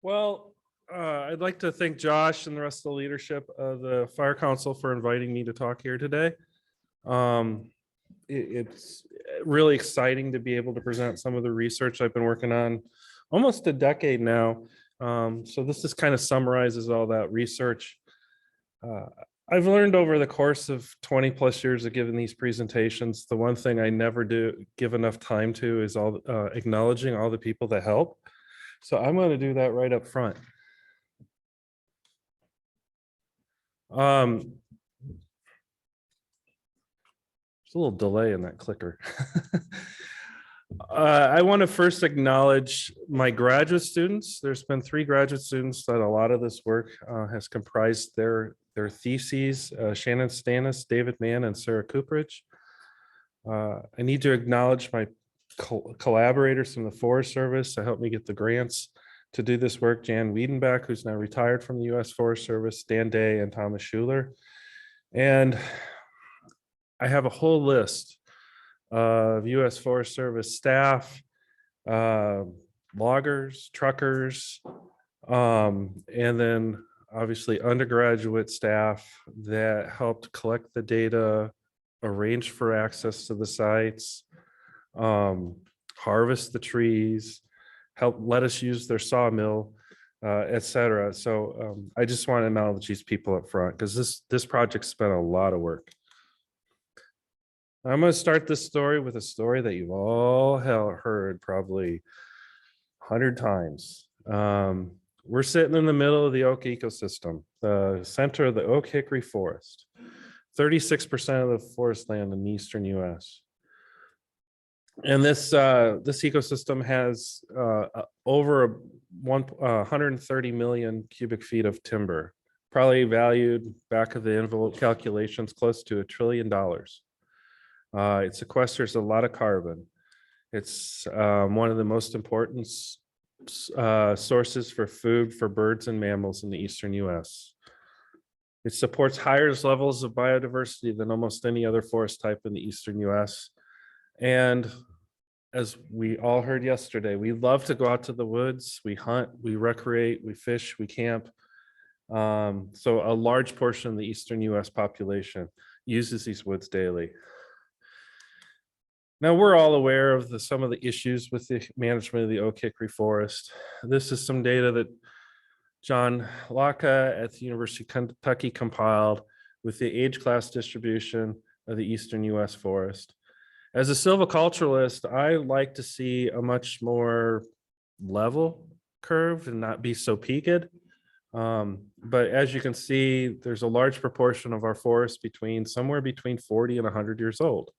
Well, I'd like to thank Josh and the rest of the leadership of the Fire Council for inviting me to talk here today. It's really exciting to be able to present some of the research I've been working on almost a decade now. So this just kind of summarizes all that research. I've learned over the course of 20 plus years of giving these presentations, the one thing I never do give enough time to is acknowledging all the people that help. So I'm going to do that right up front. There's a little delay in that clicker. I want to first acknowledge my graduate students. There's been 3 graduate students that a lot of this work has comprised their theses, Shannon Stannis, David Mann, and Sarah Cooperage. I need to acknowledge my collaborators from the Forest Service to help me get the grants to do this work, Jan Wiedenbeck, who's now retired from the U.S. Forest Service, Dan Day, and Thomas Schuler. And I have a whole list of U.S. Forest Service staff, loggers, truckers, and then obviously undergraduate staff that helped collect the data, arrange for access to the sites, harvest the trees, help let us use their sawmill, et cetera. So I just want to acknowledge these people up front because this project spent a lot of work. I'm going to start this story with a story that you've all heard probably 100 times. We're sitting in the middle of the oak ecosystem, the center of the oak hickory forest, 36% of the forest land in the eastern US. And this ecosystem has over 130 million cubic feet of timber, probably valued back of the envelope calculations close to $1 trillion. It sequesters a lot of carbon. It's one of the most important sources for food for birds and mammals in the eastern US. It supports higher levels of biodiversity than almost any other forest type in the eastern US. And as we all heard yesterday, we love to go out to the woods, we hunt, we recreate, we fish, we camp. So a large portion of the eastern US population uses these woods daily. Now we're all aware of some of the issues with the management of the oak hickory forest. This is some data that John Locke at the University of Kentucky compiled with the age class distribution of the eastern US forest. As a silviculturalist, I like to see a much more level curve and not be so peaked. But as you can see, there's a large proportion of our forest somewhere between 40 and 100 years old.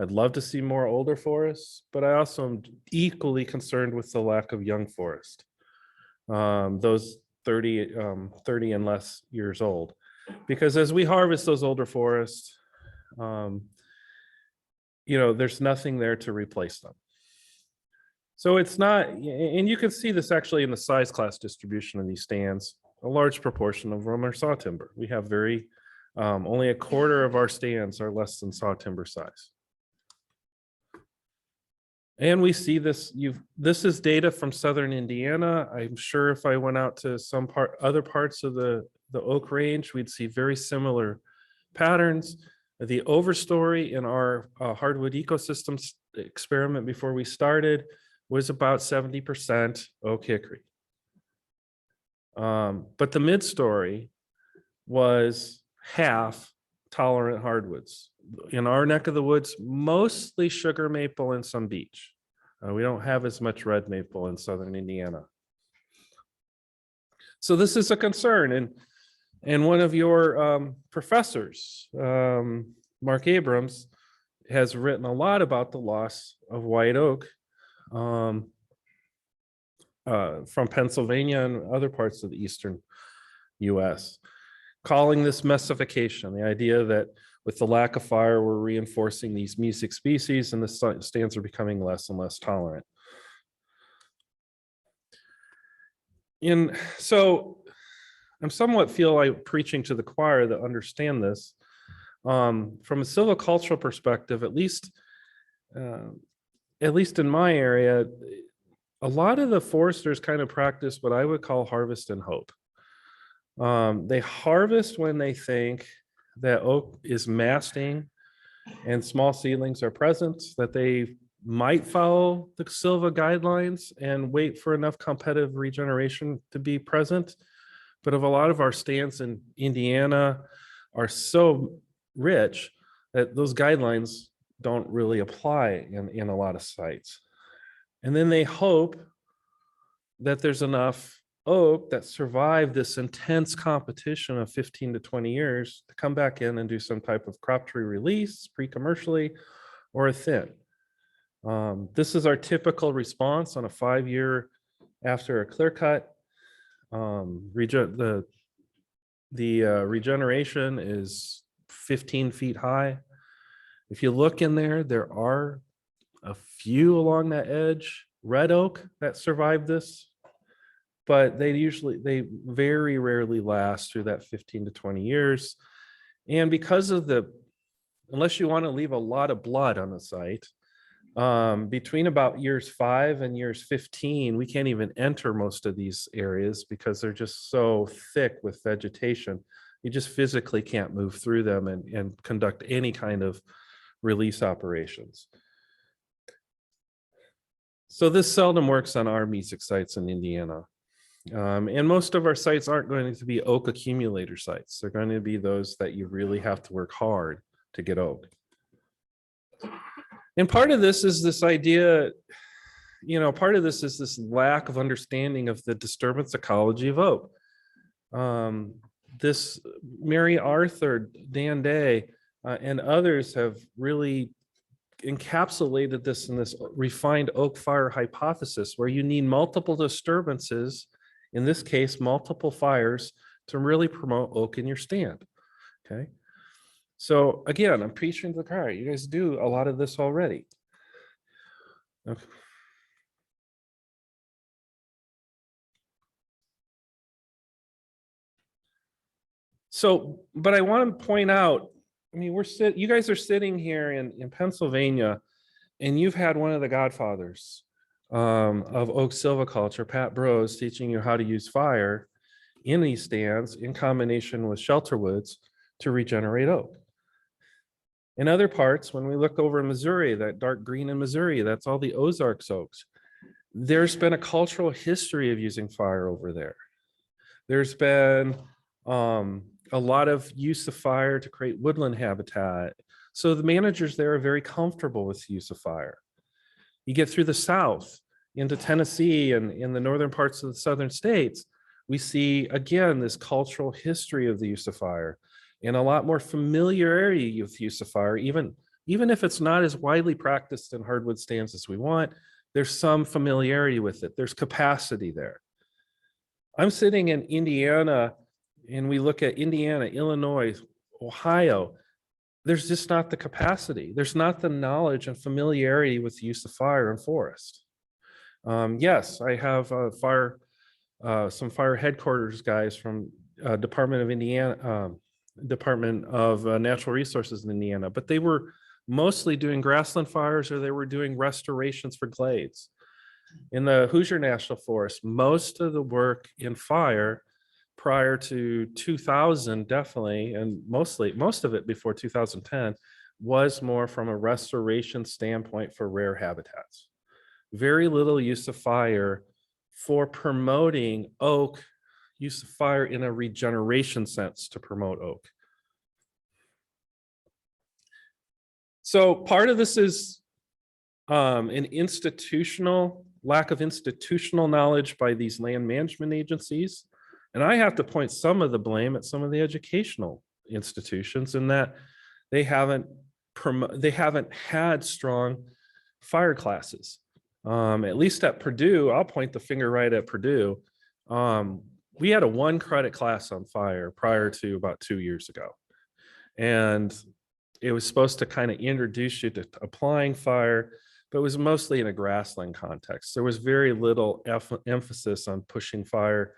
I'd love to see more older forests, but I also am equally concerned with the lack of young forest, those 30 and less years old. Because as we harvest those older forests, there's nothing there to replace them. So it's not, and you can see this actually in the size class distribution of these stands. A large proportion of them are saw timber. We have only a quarter of our stands are less than saw timber size. And we see this, this is data from Southern Indiana. I'm sure if I went out to other parts of the oak range, we'd see very similar patterns. The overstory in our hardwood ecosystems experiment before we started was about 70% oak hickory. But the mid-story was half tolerant hardwoods. In our neck of the woods, mostly sugar maple and some beech. We don't have as much red maple in Southern Indiana. So this is a concern. And one of your professors, Mark Abrams, has written a lot about the loss of white oak from Pennsylvania and other parts of the eastern US, calling this mesification, the idea that with the lack of fire, we're reinforcing these mesic species and the stands are becoming less and less tolerant. And so I'm somewhat feel like preaching to the choir that understand this. From a silvicultural perspective, at least in my area, a lot of the foresters kind of practice what I would call harvest and hope. They harvest when they think that oak is masting and small seedlings are present, that they might follow the Silva guidelines and wait for enough competitive regeneration to be present. But of a lot of our stands in Indiana are so rich that those guidelines don't really apply in a lot of sites. And then they hope that there's enough oak that survived this intense competition of 15 to 20 years to come back in and do some type of crop tree release pre-commercially or a thin. This is our typical response on a 5-year after a clear cut. The regeneration is 15 feet high. If you look in there, there are a few along that edge, red oak, that survived this, but they very rarely last through that 15 to 20 years. And because of unless you want to leave a lot of blood on the site, between about years 5 and years 15, we can't even enter most of these areas because they're just so thick with vegetation. You just physically can't move through them and conduct any kind of release operations. So this seldom works on our mesic sites in Indiana. And most of our sites aren't going to be oak accumulator sites. They're going to be those that you really have to work hard to get oak. And part of this is this idea, part of this is this lack of understanding of the disturbance ecology of oak. This Mary Arthur, Dan Day, and others have really encapsulated this in this refined oak fire hypothesis, where you need multiple disturbances, in this case, multiple fires, to really promote oak in your stand. Okay. So again, I'm preaching to the choir. You guys do a lot of this already. Okay. So, but I want to point out, I mean, you guys are sitting here in Pennsylvania, and you've had one of the godfathers of oak silviculture, Pat Brose, teaching you how to use fire in these stands in combination with shelter woods to regenerate oak. In other parts, when we look over in Missouri, that dark green in Missouri, that's all the Ozarks oaks. There's been a cultural history of using fire over there. There's been a lot of use of fire to create woodland habitat. So the managers there are very comfortable with the use of fire. You get through the South into Tennessee and in the northern parts of the southern states, we see, again, this cultural history of the use of fire and a lot more familiarity with use of fire, even if it's not as widely practiced in hardwood stands as we want, there's some familiarity with it. There's capacity there. I'm sitting in Indiana, and we look at Indiana, Illinois, Ohio. There's just not the capacity. There's not the knowledge and familiarity with the use of fire in forest. Yes, I have some fire headquarters guys from Department of Natural Resources in Indiana, but they were mostly doing grassland fires, or they were doing restorations for glades. In the Hoosier National Forest, most of the work in fire prior to 2000, definitely, and most of it before 2010, was more from a restoration standpoint for rare habitats. Very little use of fire for promoting oak, use of fire in a regeneration sense to promote oak. So part of this is an lack of institutional knowledge by these land management agencies. And I have to point some of the blame at some of the educational institutions in that they haven't had strong fire classes. At least at Purdue, I'll point the finger right at Purdue. We had a 1 credit class on fire prior to about 2 years ago. And it was supposed to kind of introduce you to applying fire, but it was mostly in a grassland context. There was very little emphasis on pushing fire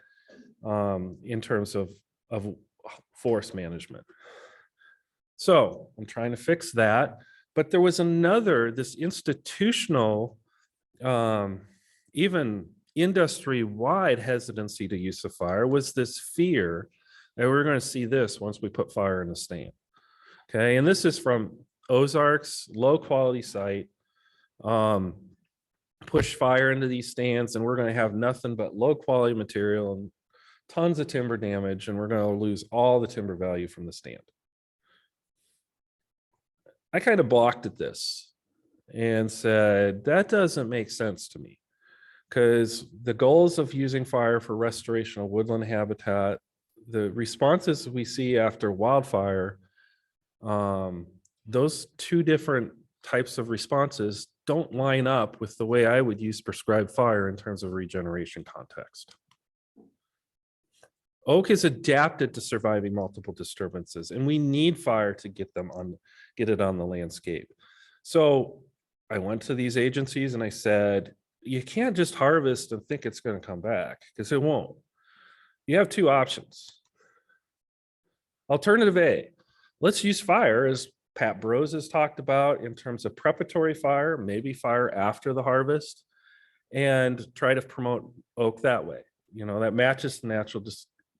in terms of forest management. So I'm trying to fix that. But there was this institutional even industry-wide hesitancy to use of fire was this fear that we're going to see this once we put fire in the stand. Okay, and this is from Ozarks, low quality site. Push fire into these stands and we're going to have nothing but low quality material and tons of timber damage, and we're going to lose all the timber value from the stand. I kind of balked at this and said, that doesn't make sense to me, because the goals of using fire for restoration of woodland habitat, the responses we see after wildfire, those two different types of responses don't line up with the way I would use prescribed fire in terms of regeneration context. Oak is adapted to surviving multiple disturbances, and we need fire to get it on the landscape. So I went to these agencies and I said, you can't just harvest and think it's going to come back, because it won't. You have two options. Alternative A, let's use fire, as Pat Brose has talked about, in terms of preparatory fire, maybe fire after the harvest, and try to promote oak that way. You know, that matches the natural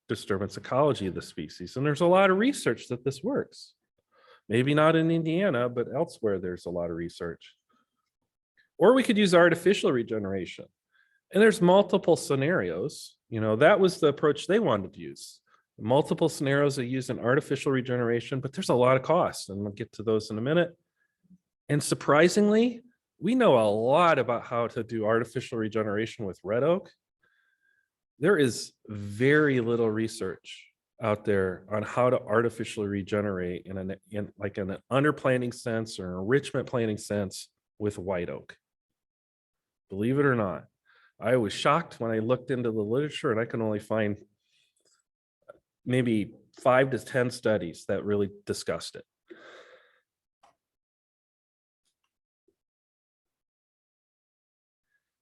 disturbance ecology of the species. And there's a lot of research that this works. Maybe not in Indiana, but elsewhere there's a lot of research. Or we could use artificial regeneration. And there's multiple scenarios. You know, that was the approach they wanted to use. Multiple scenarios that use an artificial regeneration, but there's a lot of costs, and we'll get to those in a minute. And surprisingly, we know a lot about how to do artificial regeneration with red oak. There is very little research out there on how to artificially regenerate in an underplanting sense or an enrichment planting sense with white oak. Believe it or not, I was shocked when I looked into the literature, and I can only find maybe 5 to 10 studies that really discussed it.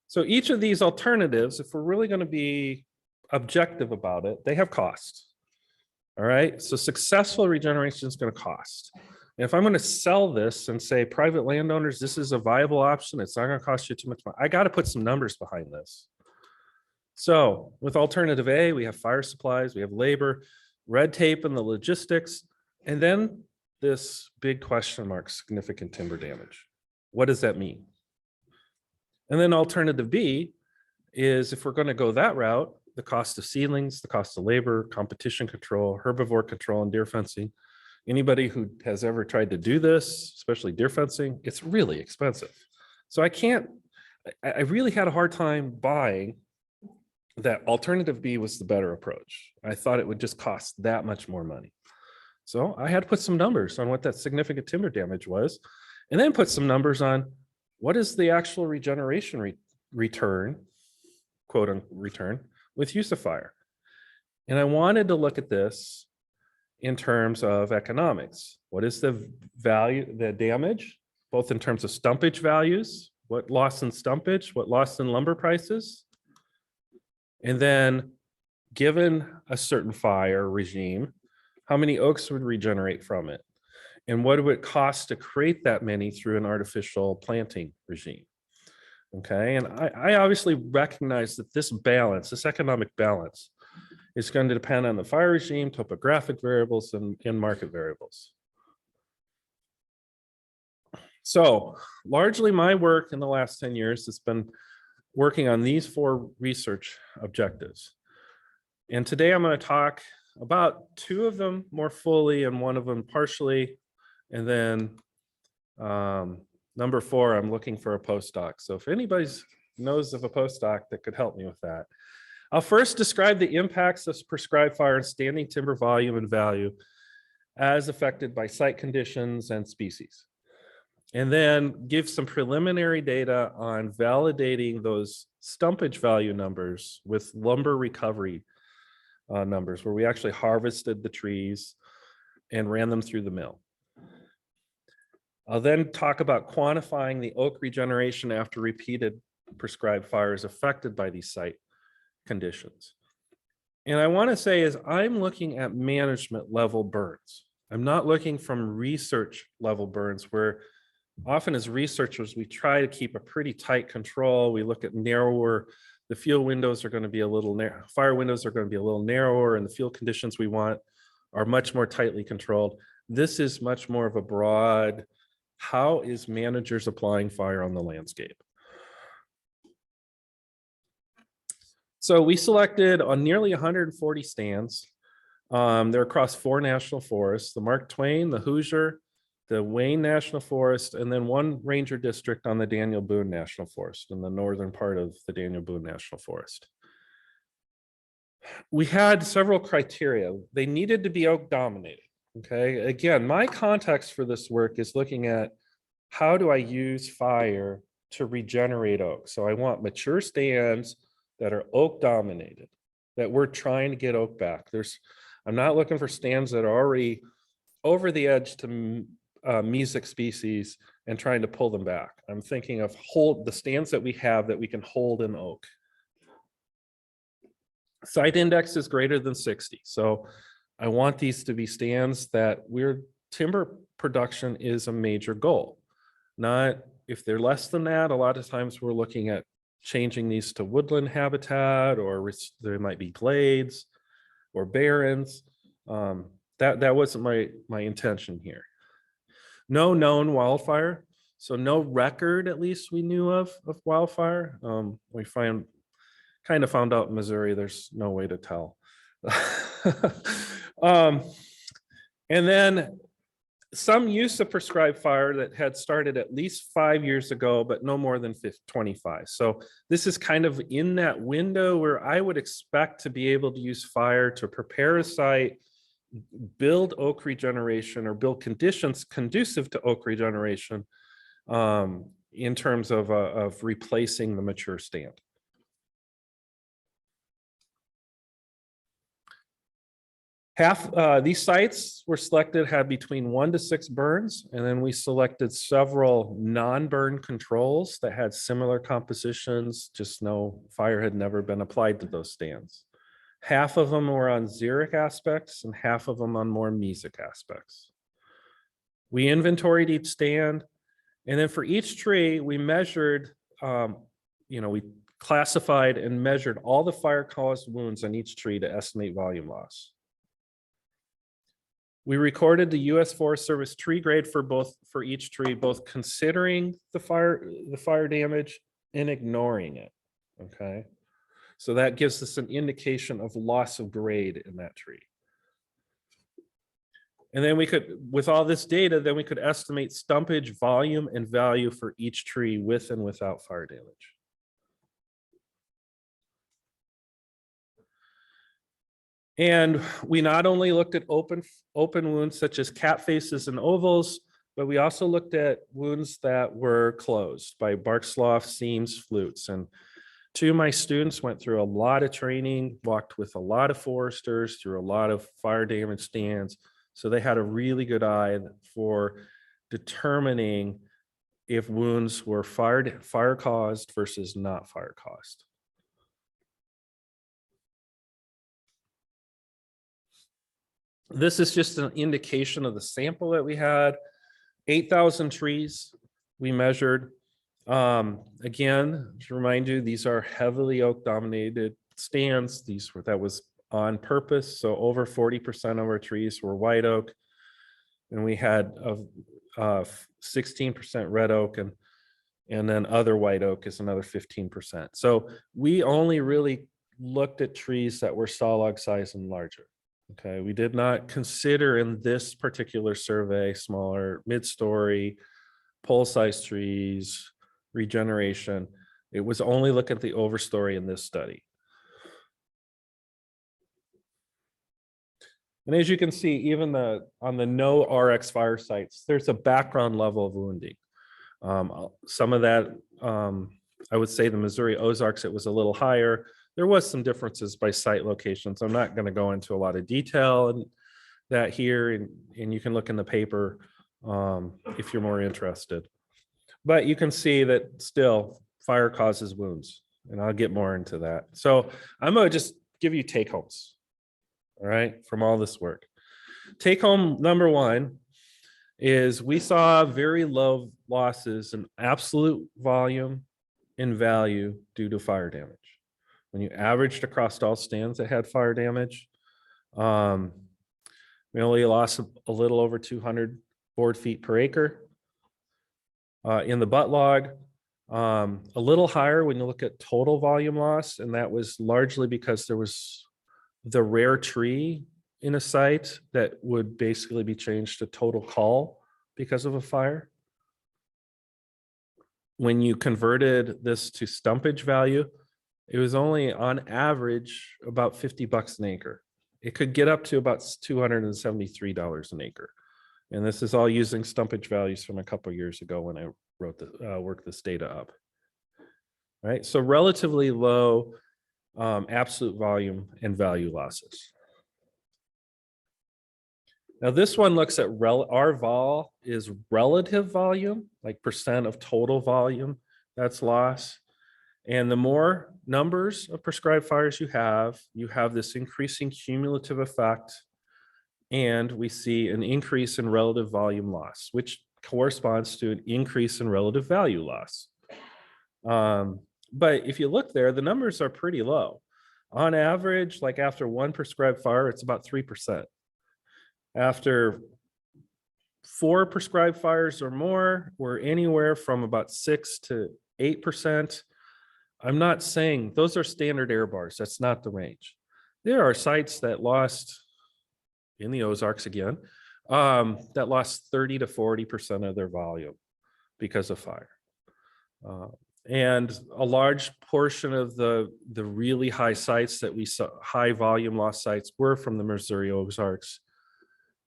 So each of these alternatives, if we're really going to be objective about it, they have costs. All right, so successful regeneration is going to cost. And if I'm going to sell this and say, private landowners, this is a viable option, it's not going to cost you too much money, I got to put some numbers behind this. So with alternative A, we have fire supplies, we have labor, red tape and the logistics, and then this big question mark, significant timber damage. What does that mean? And then alternative B is, if we're going to go that route, the cost of seedlings, the cost of labor, competition control, herbivore control, and deer fencing. Anybody who has ever tried to do this, especially deer fencing, it's really expensive. So I really had a hard time buying that alternative B was the better approach. I thought it would just cost that much more money. So I had to put some numbers on what that significant timber damage was, and then put some numbers on what is the actual regeneration return, quote unquote return, with use of fire. And I wanted to look at this in terms of economics. What is the value, the damage, both in terms of stumpage values, what loss in stumpage, what loss in lumber prices, and then given a certain fire regime, how many oaks would regenerate from it? And what would it cost to create that many through an artificial planting regime? Okay, and I obviously recognize that this balance, this economic balance, is going to depend on the fire regime, topographic variables, and market variables. So largely my work in the last 10 years has been working on these 4 research objectives. And today I'm going to talk about 2 of them more fully and 1 of them partially. And then number 4, I'm looking for a postdoc. So if anybody knows of a postdoc that could help me with that. I'll first describe the impacts of prescribed fire on standing timber volume and value as affected by site conditions and species. And then give some preliminary data on validating those stumpage value numbers with lumber recovery numbers, where we actually harvested the trees and ran them through the mill. I'll then talk about quantifying the oak regeneration after repeated prescribed fires affected by these site conditions. And I want to say is I'm looking at management level burns. I'm not looking from research level burns where often as researchers, we try to keep a pretty tight control. We look at narrower, the fuel windows are going to be a little narrow, fire windows are going to be a little narrower, and the fuel conditions we want are much more tightly controlled. This is much more of a broad, how is managers applying fire on the landscape? So we selected on nearly 140 stands. They're across 4 national forests, the Mark Twain, the Hoosier, the Wayne National Forest, and then 1 ranger district on the Daniel Boone National Forest in the northern part of the Daniel Boone National Forest. We had several criteria. They needed to be oak dominated. Okay, again, my context for this work is looking at how do I use fire to regenerate oak? So I want mature stands that are oak dominated, that we're trying to get oak back. I'm not looking for stands that are already over the edge to mesic species and trying to pull them back. I'm thinking of the stands that we have that we can hold in oak. Site index is greater than 60. So I want these to be stands that timber production is a major goal. Not if they're less than that, a lot of times we're looking at changing these to woodland habitat, or there might be glades or barrens. That wasn't my intention here. No known wildfire. So no record, at least we knew of wildfire. We kind of found out in Missouri, there's no way to tell. And then some use of prescribed fire that had started at least 5 years ago, but no more than 25. So this is kind of in that window where I would expect to be able to use fire to prepare a site, build oak regeneration, or build conditions conducive to oak regeneration in terms of replacing the mature stand. These sites were selected had between 1 to 6 burns, and then we selected several non-burn controls that had similar compositions, just no fire had never been applied to those stands. Half of them were on xeric aspects and half of them on more mesic aspects. We inventoried each stand, and then for each tree, we measured, we classified and measured all the fire-caused wounds on each tree to estimate volume loss. We recorded the U.S. Forest Service tree grade for each tree, both considering the fire damage and ignoring it. Okay, so that gives us an indication of loss of grade in that tree. And then we could, with all this data, then we could estimate stumpage volume and value for each tree with and without fire damage. And we not only looked at open wounds such as cat faces and ovals, but we also looked at wounds that were closed by bark slough, seams, flutes. And 2 of my students went through a lot of training, walked with a lot of foresters through a lot of fire damage stands. So they had a really good eye for determining if wounds were fire caused versus not fire caused. This is just an indication of the sample that we had. 8,000 trees we measured. Again, to remind you, these are heavily oak dominated stands. That was on purpose. So over 40% of our trees were white oak. And we had 16% red oak, and then other white oak is another 15%. So we only really looked at trees that were saw log size and larger. Okay, we did not consider in this particular survey smaller mid-story, pole-sized trees, regeneration. It was only look at the overstory in this study. And as you can see, even on the no RX fire sites, there's a background level of wounding. Some of that, I would say the Missouri Ozarks, it was a little higher. There was some differences by site locations. I'm not going to go into a lot of detail in that here, and you can look in the paper if you're more interested. But you can see that still fire causes wounds, and I'll get more into that. So I'm going to just give you take homes, all right, from all this work. Take home number 1, is we saw very low losses in absolute volume and value due to fire damage. When you averaged across all stands that had fire damage, we only lost a little over 200 board feet per acre. In the butt log, a little higher when you look at total volume loss, and that was largely because there was the rare tree in a site that would basically be changed to total cull because of a fire. When you converted this to stumpage value, it was only on average about $50 an acre. It could get up to about $273 an acre. And this is all using stumpage values from a couple of years ago when I wrote worked this data up. All right, so relatively low absolute volume and value losses. Now this one looks at our vol is relative volume, like percent of total volume that's lost. And the more numbers of prescribed fires you have this increasing cumulative effect. And we see an increase in relative volume loss, which corresponds to an increase in relative value loss. But if you look there, the numbers are pretty low. On average, like after one prescribed fire, it's about 3%. After 4 prescribed fires or more, we're anywhere from about 6 to 8%. I'm not saying those are standard error bars. That's not the range. There are sites that lost in the Ozarks again, that lost 30 to 40% of their volume because of fire. And a large portion of the really high sites that we saw, high volume loss sites, were from the Missouri Ozarks.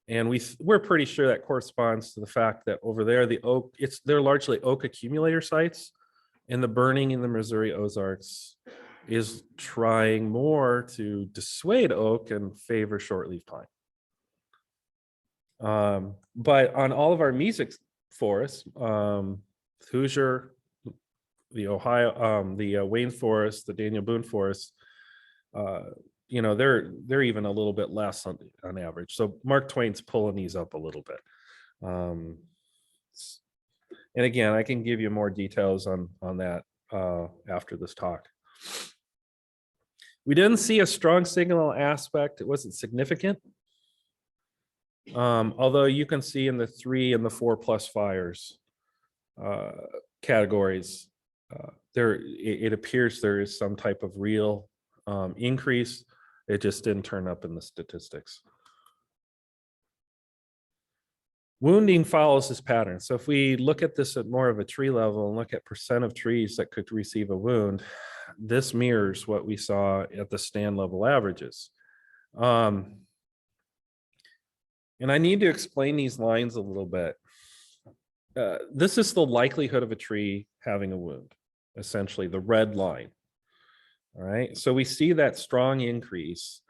And we're pretty sure that corresponds to the fact that over there, they're largely oak accumulator sites, and the burning in the Missouri Ozarks is trying more to dissuade oak and favor shortleaf pine. But on all of our mesic forests, Hoosier, the Ohio, the Wayne Forest, the Daniel Boone Forest, you know, they're even a little bit less on average. So Mark Twain's pulling these up a little bit. And again, I can give you more details on that after this talk. We didn't see a strong signal aspect. It wasn't significant. Although you can see in the 3 and the 4+ fires categories, it appears there is some type of real increase. It just didn't turn up in the statistics. Wounding follows this pattern. So if we look at this at more of a tree level and look at percent of trees that could receive a wound, this mirrors what we saw at the stand level averages. And I need to explain these lines a little bit. This is the likelihood of a tree having a wound, essentially the red line. All right, so we see that strong increase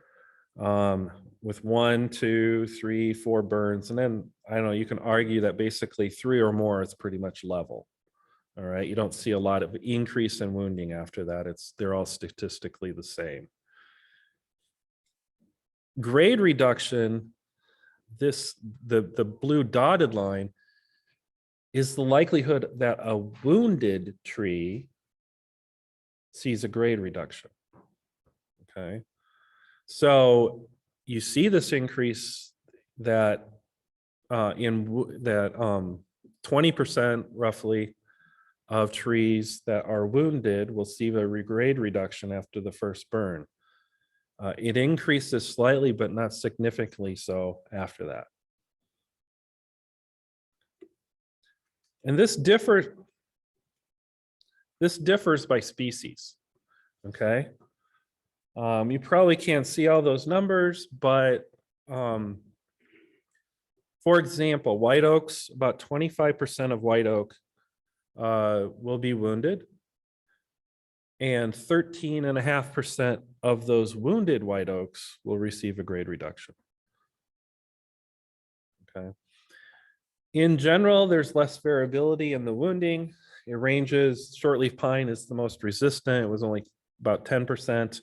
with 1, 2, 3, 4 burns. And then, I don't know, you can argue that basically 3 or more is pretty much level. All right, you don't see a lot of increase in wounding after that. They're all statistically the same. Grade reduction, the blue dotted line, is the likelihood that a wounded tree sees a grade reduction. Okay, so you see this increase that 20% roughly of trees that are wounded will see a grade reduction after the first burn. It increases slightly, but not significantly so after that. And this differs by species, okay? You probably can't see all those numbers, but for example, white oaks, about 25% of white oak will be wounded, and 13.5% of those wounded white oaks will receive a grade reduction. Okay. In general, there's less variability in the wounding. It ranges, shortleaf pine is the most resistant. It was only about 10%.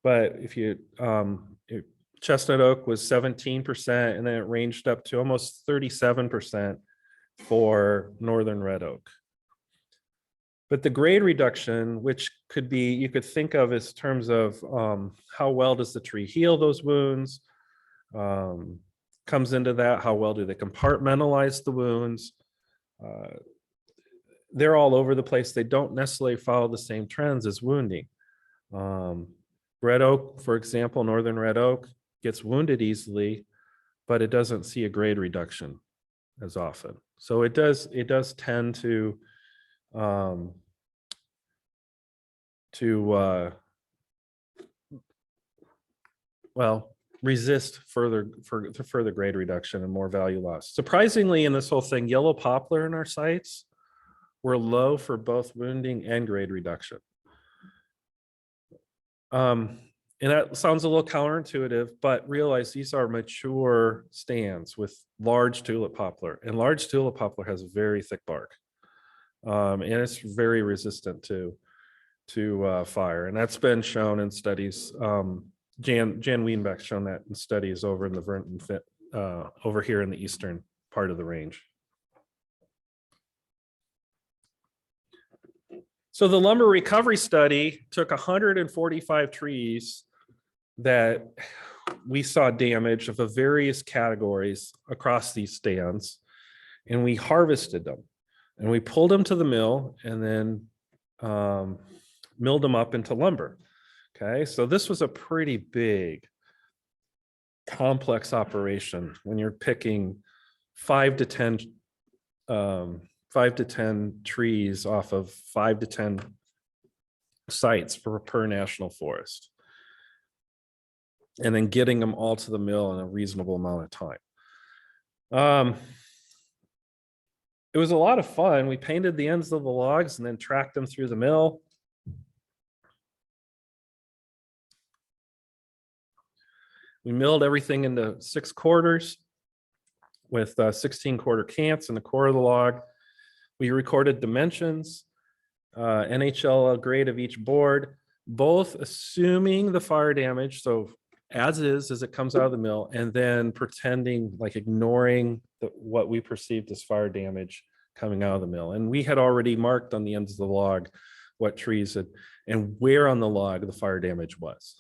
But if you chestnut oak was 17%, and then it ranged up to almost 37% for northern red oak. But the grade reduction, which could be, you could think of as terms of how well does the tree heal those wounds, comes into that. How well do they compartmentalize the wounds? They're all over the place. They don't necessarily follow the same trends as wounding. Red oak, for example, northern red oak gets wounded easily, but it doesn't see a grade reduction as often. So it does tend to resist further grade reduction and more value loss. Surprisingly, in this whole thing, yellow poplar in our sites were low for both wounding and grade reduction. And that sounds a little counterintuitive, but realize these are mature stands with large tulip poplar, and large tulip poplar has very thick bark, and it's very resistant to fire, and that's been shown in studies. Jan Wienbeck's shown that in studies over in the Vernon over here in the eastern part of the range. So the lumber recovery study took 145 trees that we saw damage of the various categories across these stands, and we harvested them, and we pulled them to the mill, and then milled them up into lumber. Okay, so this was a pretty big, complex operation when you're picking 5 to 10 trees off of 5 to 10 sites per national forest, and then getting them all to the mill in a reasonable amount of time. It was a lot of fun. We painted the ends of the logs and then tracked them through the mill. We milled everything into 6 quarters with 16 quarter cants in the core of the log. We recorded dimensions, NHL grade of each board, both assuming the fire damage, so as it comes out of the mill, and then pretending like ignoring what we perceived as fire damage coming out of the mill. And we had already marked on the ends of the log what trees had and where on the log the fire damage was.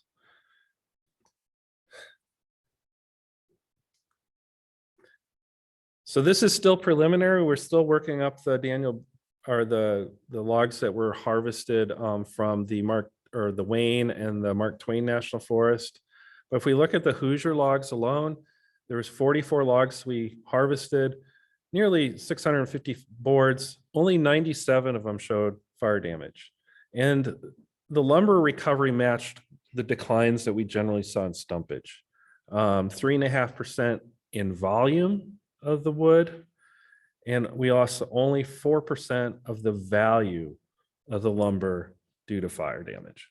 So this is still preliminary. We're still working up the the logs that were harvested from the Wayne and the Mark Twain National Forest. But if we look at the Hoosier logs alone, there was 44 logs we harvested, nearly 650 boards. Only 97 of them showed fire damage. And the lumber recovery matched the declines that we generally saw in stumpage. 3.5% in volume of the wood, and we lost only 4% of the value of the lumber due to fire damage.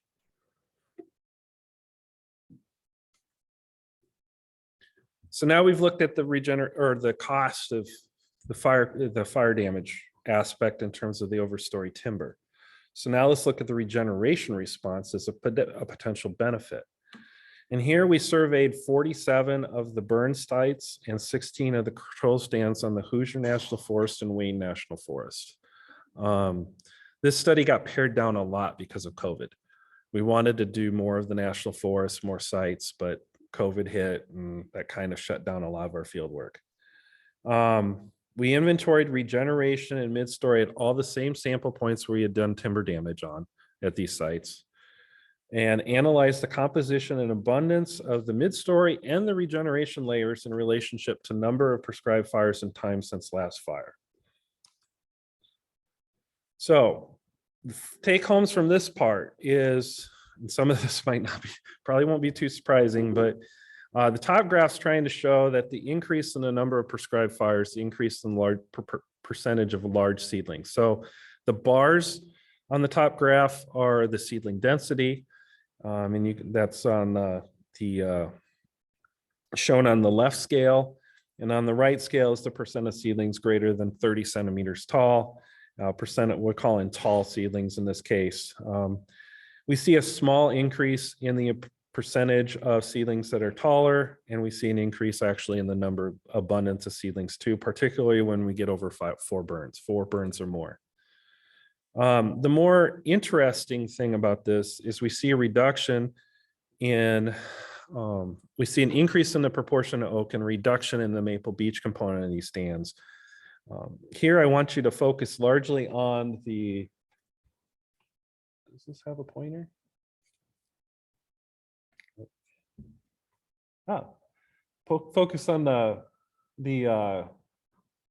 So now we've looked at the cost of the fire damage aspect in terms of the overstory timber. So now let's look at the regeneration response as a potential benefit. And here we surveyed 47 of the burn sites and 16 of the control stands on the Hoosier National Forest and Wayne National Forest. This study got pared down a lot because of COVID. We wanted to do more of the national forest, more sites, but COVID hit and that kind of shut down a lot of our field work. We inventoried regeneration and mid-story at all the same sample points where we had done timber damage on at these sites, and analyze the composition and abundance of the mid-story and the regeneration layers in relationship to number of prescribed fires and time since last fire. So take homes from this part is, and some of this probably won't be too surprising, but the top graph's trying to show that the increase in the number of prescribed fires, the increase in large percentage of large seedlings. So the bars on the top graph are the seedling density. And that's on shown on the left scale, and on the right scale is the percent of seedlings greater than 30 centimeters tall. Percent we're calling tall seedlings in this case. We see a small increase in the percentage of seedlings that are taller, and we see an increase actually in the number of abundance of seedlings too, particularly when we get over 4 burns or more. The more interesting thing about this is we see a reduction in, we see an increase in the proportion of oak and reduction in the maple beech component of these stands. Here, I want you to focus largely on the, does this have a pointer? Focus on the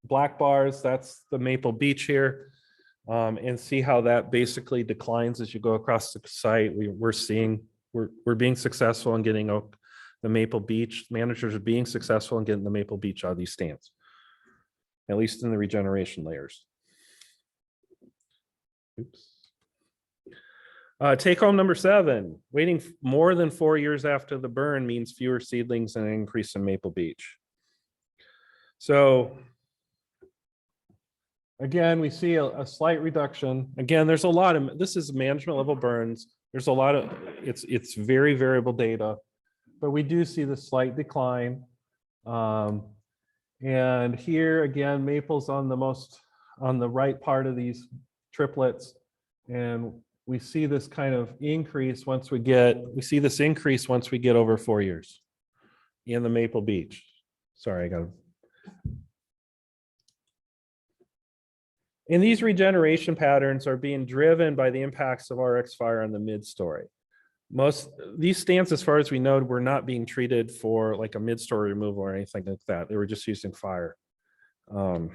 black bars, that's the maple beech here, and see how that basically declines as you go across the site. We're being successful in getting the maple beech. Managers are being successful in getting the maple beech out of these stands, at least in the regeneration layers. Oops. Take home number 7, waiting more than 4 years after the burn means fewer seedlings and an increase in maple beech. So again, we see a slight reduction. Again, there's a lot of, this is management level burns. There's a lot of, it's very variable data, but we do see the slight decline. And here again, maples on the right part of these triplets. And we see this kind of increase once we get over 4 years in the maple beech. Sorry, I got to. And these regeneration patterns are being driven by the impacts of RX fire on the mid-story. These stands, as far as we know, were not being treated for like a mid-story removal or anything like that. They were just using fire. And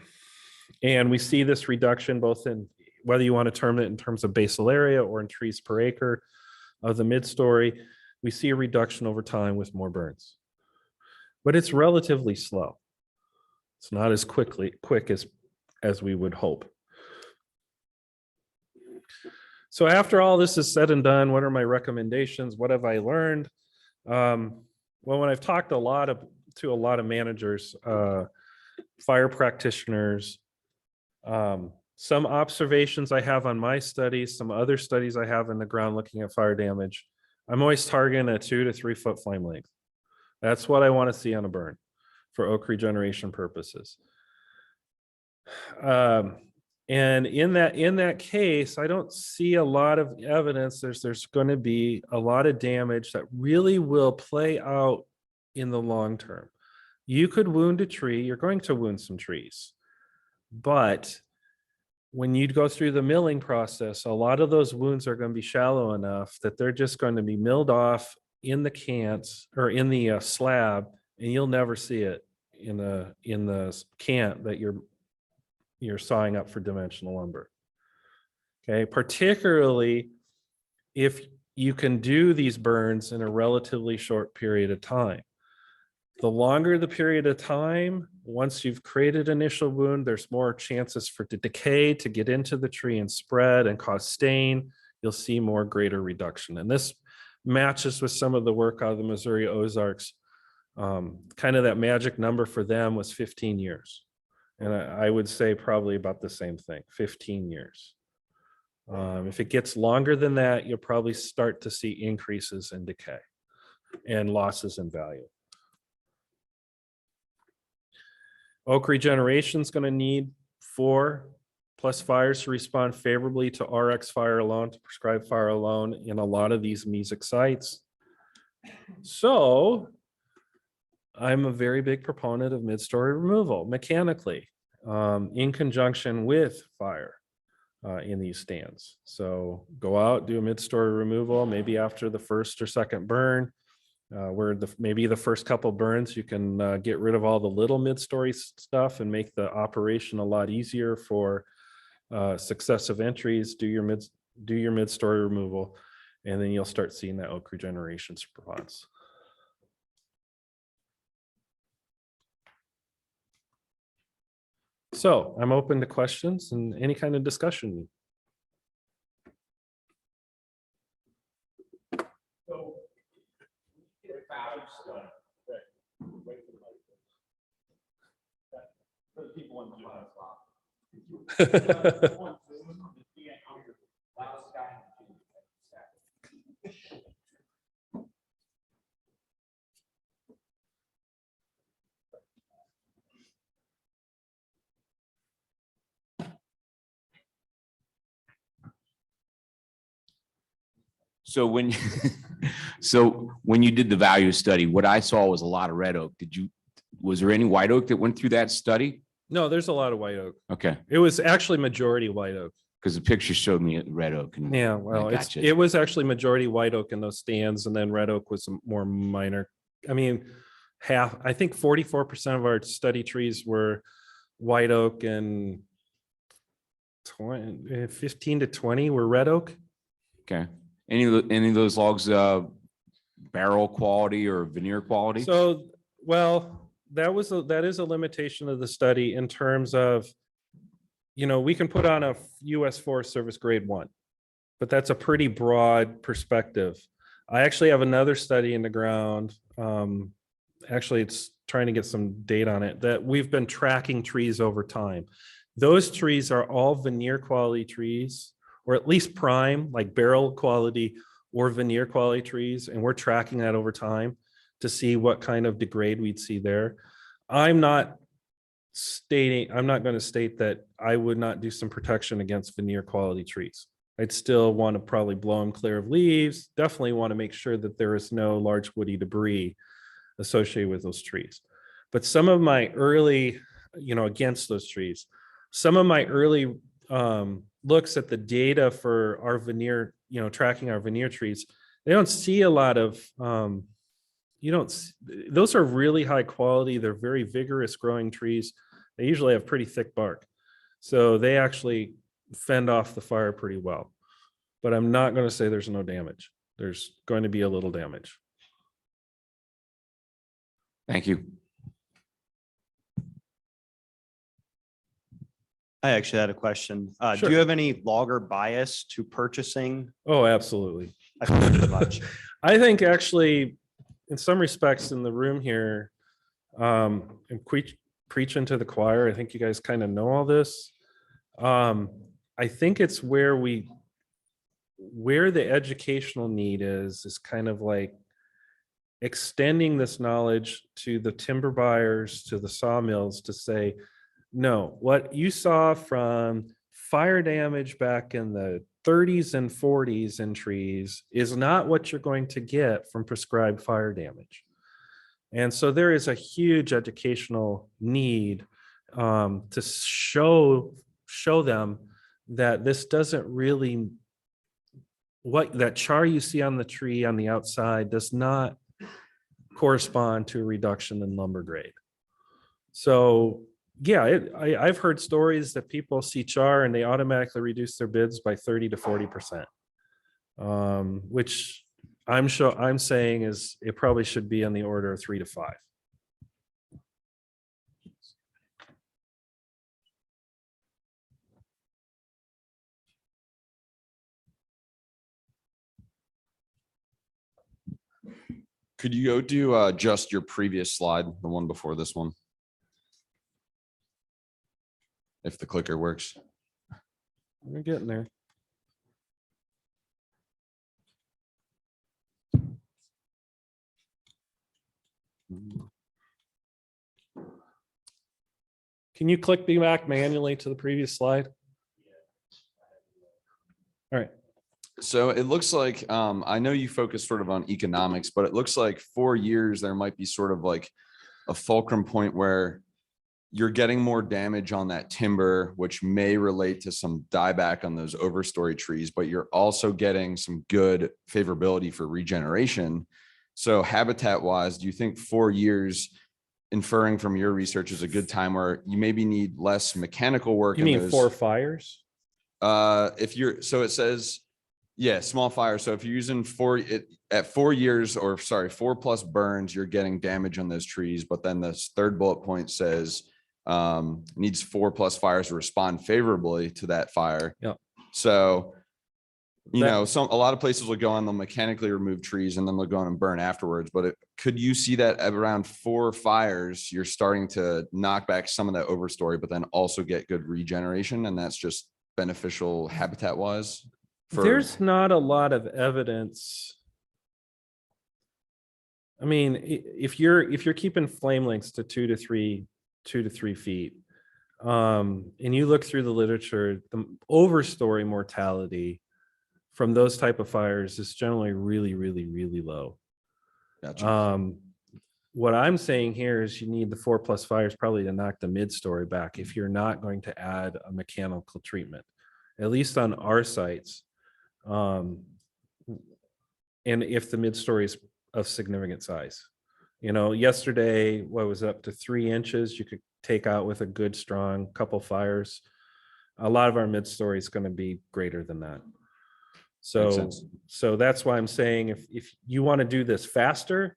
we see this reduction both in, whether you want to term it in terms of basal area or in trees per acre of the mid-story, we see a reduction over time with more burns. But it's relatively slow. It's not as quick as we would hope. So after all this is said and done, what are my recommendations? What have I learned? Well, when I've talked to a lot of managers, fire practitioners, some observations I have on my studies, some other studies I have in the ground looking at fire damage, I'm always targeting a 2 to 3 foot flame length. That's what I want to see on a burn for oak regeneration purposes. And in that case, I don't see a lot of evidence there's going to be a lot of damage that really will play out in the long term. You could wound a tree, you're going to wound some trees, but when you go through the milling process, a lot of those wounds are going to be shallow enough that they're just going to be milled off in the cants or in the slab, and you'll never see it in the cant that you're sawing up for dimensional lumber. Okay, particularly if you can do these burns in a relatively short period of time. The longer the period of time, once you've created initial wound, there's more chances for the decay to get into the tree and spread and cause stain. You'll see more greater reduction. And this matches with some of the work out of the Missouri Ozarks. Kind of that magic number for them was 15 years. And I would say probably about the same thing, 15 years. If it gets longer than that, you'll probably start to see increases in decay and losses in value. Oak regeneration is going to need 4+ fires to respond favorably to RX fire alone, to prescribed fire alone in a lot of these mesic sites. So I'm a very big proponent of mid-story removal mechanically in conjunction with fire in these stands. So go out, do a mid-story removal, maybe after the first or second burn, where maybe the first couple burns, you can get rid of all the little mid-story stuff and make the operation a lot easier for successive entries. Do your mid-story removal, and then you'll start seeing that oak regeneration response. So I'm open to questions and any kind of discussion. So when, so when you did the value study, what I saw was a lot of red oak. Was there any white oak that went through that study? No, there's a lot of white oak. Okay. It was actually majority white oak. Because the picture showed me red oak. And Yeah, well, gotcha. it was actually majority white oak in those stands, and then red oak was more minor. I mean, I think 44% of our study trees were white oak, and 15 to 20 were red oak. Okay. Any of those logs barrel quality or veneer quality? So, well, that is a limitation of the study in terms of, we can put on a US Forest Service grade 1, but that's a pretty broad perspective. I actually have another study in the ground. Actually, it's trying to get some data on it, that we've been tracking trees over time. Those trees are all veneer quality trees, or at least prime, like barrel quality or veneer quality trees. And we're tracking that over time to see what kind of degrade we'd see there. I'm not going to state that I would not do some protection against veneer quality trees. I'd still want to probably blow them clear of leaves. Definitely want to make sure that there is no large woody debris associated with those trees. But some of my early, against those trees, some of my early looks at the data for our veneer, tracking our veneer trees, they don't see a lot of, those are really high quality. They're very vigorous growing trees. They usually have pretty thick bark. So they actually fend off the fire pretty well. But I'm not going to say there's no damage. There's going to be a little damage. Thank you. I actually had a question. Sure. Do you have any logger bias to purchasing? Oh, absolutely. I figured as much. I think actually, in some respects in the room here, and preaching to the choir, I think you guys kind of know all this. I think it's where the educational need is kind of like extending this knowledge to the timber buyers, to the sawmills, to say, no, what you saw from fire damage back in the 30s and 40s in trees is not what you're going to get from prescribed fire damage. And so there is a huge educational need to show them that this doesn't really, that char you see on the tree on the outside does not correspond to a reduction in lumber grade. So yeah, I've heard stories that people see char and they automatically reduce their bids by 30 to 40%, which I'm saying is it probably should be on the order of 3 to 5. Could you go to just your previous slide, the one before this one? If the clicker works. We're getting there. Can you click me back manually to the previous slide? All right. So it looks like, I know you focus sort of on economics, but it looks like 4 years, there might be sort of like a fulcrum point where you're getting more damage on that timber, which may relate to some dieback on those overstory trees, but you're also getting some good favorability for regeneration. So habitat wise, do you think 4 years, inferring from your research, is a good time where you maybe need less mechanical work? You mean 4 fires? If you're, so it says, yeah, small fire. So if you're using 4 years, or sorry, 4+ burns, you're getting damage on those trees. But then this third bullet point says needs 4+ fires to respond favorably to that fire. Yeah. So, a lot of places will go on, they'll mechanically remove trees and then they'll go on and burn afterwards. But could you see that at around 4 fires, you're starting to knock back some of that overstory, but then also get good regeneration, and that's just beneficial habitat wise? There's not a lot of evidence. I mean, if you're keeping flame lengths to 2 to 3 feet, and you look through the literature, the overstory mortality from those type of fires is generally really, really, really low. Gotcha. What I'm saying here is you need the 4+ fires probably to knock the mid-story back if you're not going to add a mechanical treatment, at least on our sites. And if the mid-story is of significant size. You know, yesterday, what was up to 3 inches, you could take out with a good, strong couple fires. A lot of our mid-story is going to be greater than that. Makes So, sense. so that's why I'm saying if you want to do this faster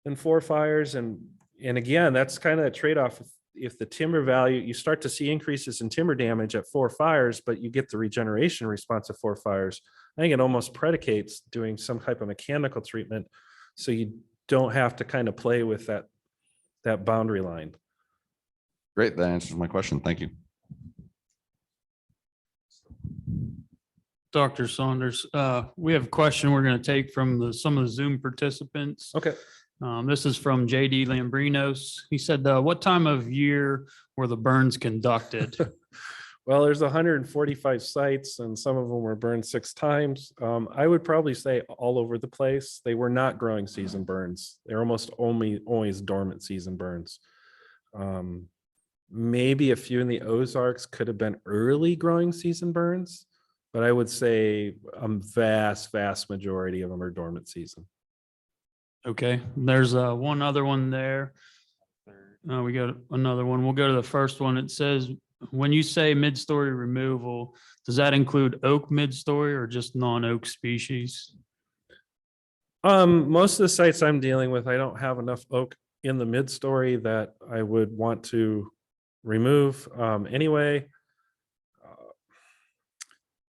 than 4 fires, and again, that's kind of a trade-off. If the timber value, you start to see increases in timber damage at 4 fires, but you get the regeneration response of 4 fires, I think it almost predicates doing some type of mechanical treatment, so you don't have to kind of play with that boundary line. Great. That answers my question. Thank you. Dr. Saunders, we have a question we're going to take from some of the Zoom participants. Okay. This is from JD Lambrinos. He said, what time of year were the burns conducted? Well, there's 145 sites and some of them were burned 6 times. I would probably say all over the place. They were not growing season burns. They're almost always dormant season burns. Maybe a few in the Ozarks could have been early growing season burns, but I would say a vast majority of them are dormant season. Okay, there's one other one there. We got another one. We'll go to the first one. It says, when you say mid-story removal, does that include oak mid-story or just non-oak species? Most of the sites I'm dealing with, I don't have enough oak in the mid-story that I would want to remove. Anyway,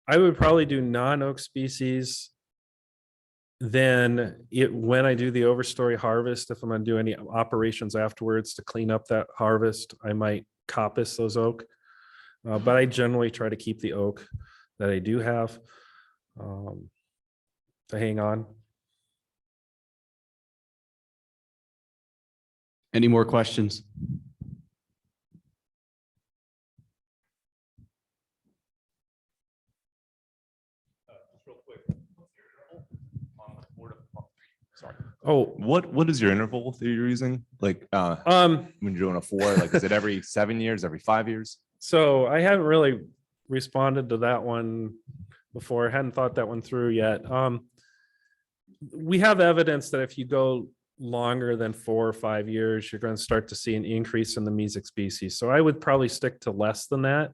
I would probably do non-oak species. Then when I do the overstory harvest, if I'm going to do any operations afterwards to clean up that harvest, I might coppice those oak. But I generally try to keep the oak that I do have to hang on. Any more questions? Oh, What is your interval that you're using? Like when you're doing a 4, like is it every 7 years, every 5 years? so I haven't really responded to that one before. I hadn't thought that one through yet. We have evidence that if you go longer than 4 or 5 years, you're going to start to see an increase in the mesic species. So I would probably stick to less than that.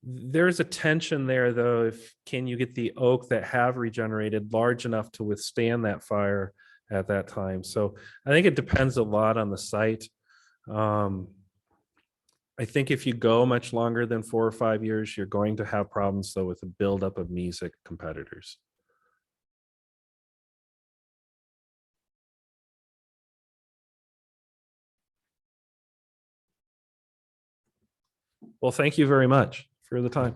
There's a tension there, though. If can you get the oak that have regenerated large enough to withstand that fire at that time? So I think it depends a lot on the site. I think if you go much longer than 4 or 5 years, you're going to have problems, though, with the buildup of mesic competitors. Well, thank you very much for the time.